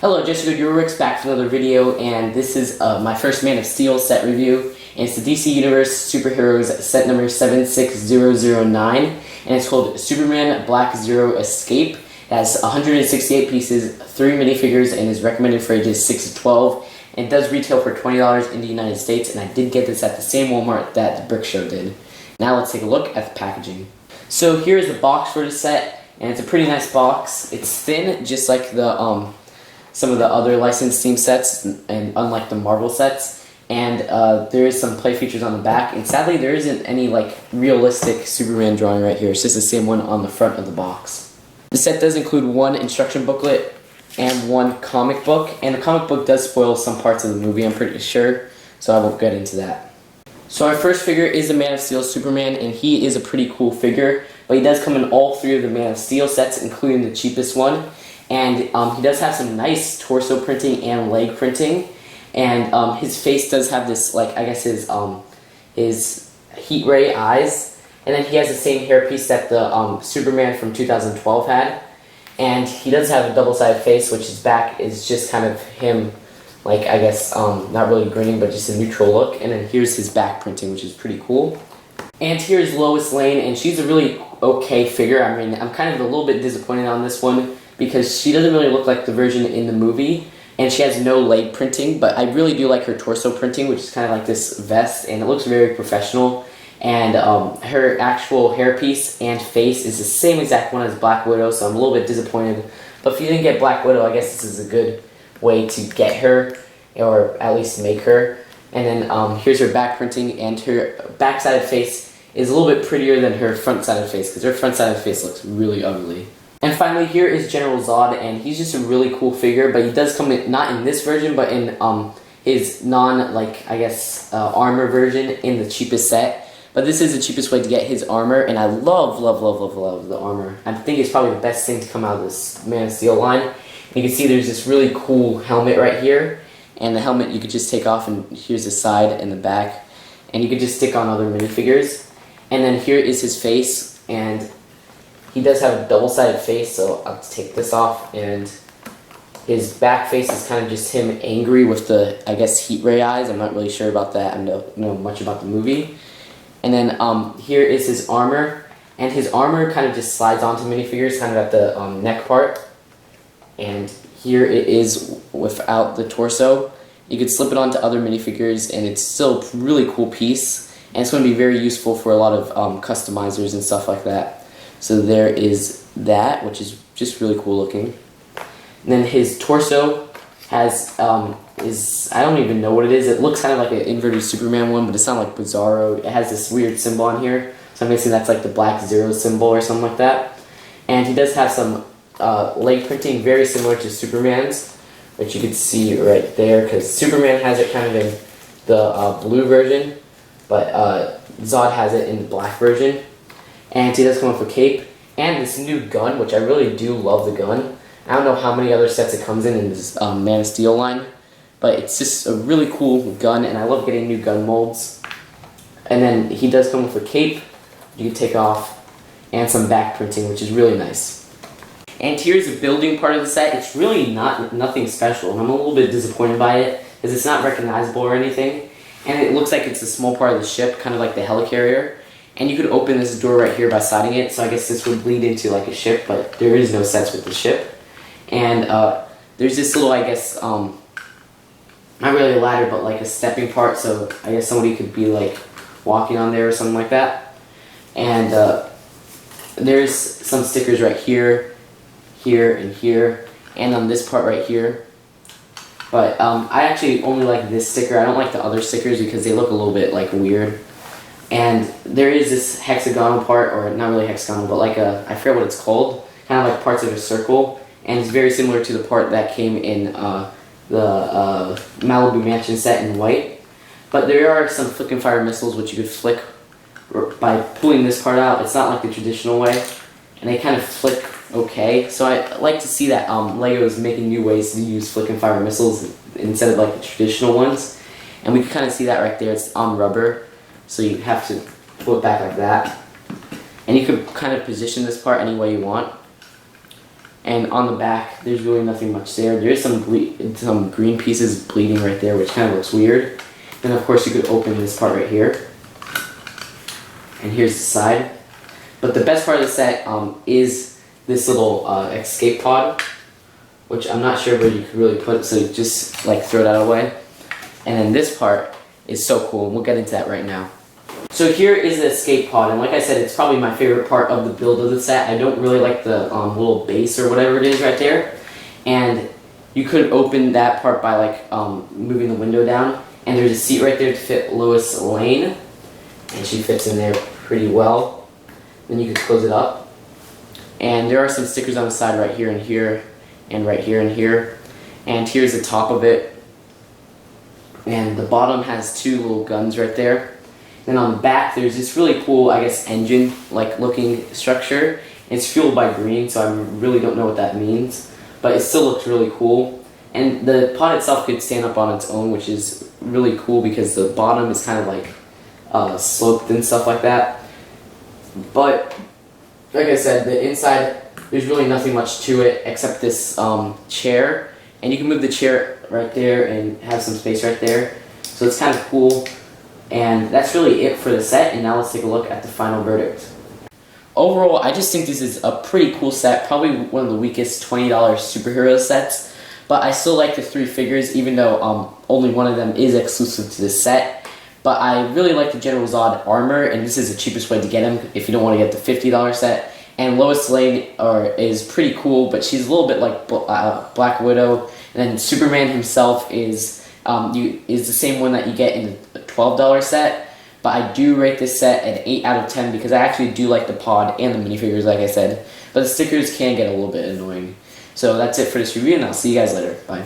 Hello, Jessica Urix back with another video, and this is my first Man of Steel set review, and it's the DC Universe Superheroes set number 76009, and it's called Superman Black Zero Escape. It has 168 pieces, 3 minifigures, and is recommended for ages 6 to 12, and it does retail for $20 in the United States, and I did get this at the same Walmart that the Brick Show did. Now let's take a look at the packaging. So here is the box for the set, and it's a pretty nice box. It's thin, just like the some of the other licensed theme sets, and unlike the Marvel sets, and there is some play features on the back, and sadly there isn't any like realistic Superman drawing right here. It's just the same one on the front of the box. The set does include one instruction booklet and one comic book, and the comic book does spoil some parts of the movie, I'm pretty sure, so I won't get into that. So our first figure is the Man of Steel Superman, and he is a pretty cool figure, but he does come in all 3 of the Man of Steel sets, including the cheapest one. And he does have some nice torso printing and leg printing, and his face does have this, like, I guess his heat ray eyes, and then he has the same hairpiece that the Superman from 2012 had, and he does have a double-sided face, which his back is just kind of him, like, I guess, not really grinning, but just a neutral look, and then here's his back printing, which is pretty cool. And here's Lois Lane, and she's a really okay figure. I mean, I'm kind of a little bit disappointed on this one, because she doesn't really look like the version in the movie, and she has no leg printing, but I really do like her torso printing, which is kind of like this vest, and it looks very professional, and her actual hairpiece and face is the same exact one as Black Widow, so I'm a little bit disappointed. But if you didn't get Black Widow, I guess this is a good way to get her, or at least make her. And then here's her back printing, and her back-sided face is a little bit prettier than her front-sided face, because her front-sided face looks really ugly. And finally, here is General Zod, and he's just a really cool figure, but he does come in, not in this version, but in his armor version in the cheapest set. But this is the cheapest way to get his armor, and I love the armor. I think it's probably the best thing to come out of this Man of Steel line. And you can see there's this really cool helmet right here, and the helmet you could just take off, and here's the side and the back, and you could just stick on other minifigures. And then here is his face, and he does have a double-sided face, so I'll take this off, and his back face is kind of just him angry with the, I guess, heat ray eyes. I'm not really sure about that. I don't know much about the movie. And then here is his armor, and his armor kind of just slides onto minifigures, kind of at the neck part. And here it is without the torso. You could slip it onto other minifigures, and it's still a really cool piece, and it's going to be very useful for a lot of customizers and stuff like that. So there is that, which is just really cool looking. And then his torso has, I don't even know what it is. It looks kind of like an inverted Superman one, but it's not like Bizarro. It has this weird symbol on here. So I'm guessing that's like the Black Zero symbol or something like that. And he does have some leg printing very similar to Superman's, which you can see right there, because Superman has it kind of in the blue version, but Zod has it in the black version. And he does come with a cape and this new gun, which I really do love the gun. I don't know how many other sets it comes in this Man of Steel line, but it's just a really cool gun, and I love getting new gun molds. And then he does come with a cape you can take off, and some back printing, which is really nice. And here's the building part of the set. It's really nothing special, and I'm a little bit disappointed by it, because it's not recognizable or anything. And it looks like it's a small part of the ship, kind of like the helicarrier. And you could open this door right here by sliding it, so I guess this would lead into like a ship, but there is no sets with the ship. And there's this little, I guess, not really a ladder, but like a stepping part, so I guess somebody could be like walking on there or something like that. And there's some stickers right here, here, and here, and on this part right here. But I actually only like this sticker. I don't like the other stickers because they look a little bit like weird. And there is this hexagonal part, or not really hexagonal, but like I forget what it's called, kind of like parts of a circle, and it's very similar to the part that came in the Malibu Mansion set in white. But there are some flick and fire missiles which you could flick by pulling this part out. It's not like the traditional way, and they kind of flick okay. So I like to see that LEGO is making new ways to use flick and fire missiles instead of like the traditional ones. And we can kind of see that right there. It's on rubber. So you have to pull it back like that. And you could kind of position this part any way you want. And on the back, there's really nothing much there. There's some green pieces bleeding right there, which kind of looks weird. Then of course you could open this part right here. And here's the side. But the best part of the set is this little escape pod, which I'm not sure where you could really put it, so you just like throw that away. And then this part is so cool, and we'll get into that right now. So here is the escape pod, and like I said, it's probably my favorite part of the build of the set. I don't really like the little base or whatever it is right there. And you could open that part by like moving the window down. And there's a seat right there to fit Lois Lane, and she fits in there pretty well. Then you could close it up. And there are some stickers on the side right here and here, and right here and here. And here's the top of it. And the bottom has two little guns right there. Then on the back, there's this really cool, I guess, engine-like looking structure. It's fueled by green, so I really don't know what that means. But it still looks really cool. And the pod itself could stand up on its own, which is really cool because the bottom is kind of like sloped and stuff like that. But like I said, the inside, there's really nothing much to it except this chair. And you can move the chair right there and have some space right there. So it's kind of cool. And that's really it for the set. And now let's take a look at the final verdict. Overall, I just think this is a pretty cool set. Probably one of the weakest $20 superhero sets. But I still like the 3 figures, even though only one of them is exclusive to this set. But I really like the General Zod armor, and this is the cheapest way to get him if you don't want to get the $50 set. And Lois Lane is pretty cool, but she's a little bit like Black Widow. And then Superman himself is the same one that you get in the $12 set. But I do rate this set an 8 out of 10 because I actually do like the pod and the minifigures, like I said. But the stickers can get a little bit annoying. So that's it for this review, and I'll see you guys later. Bye.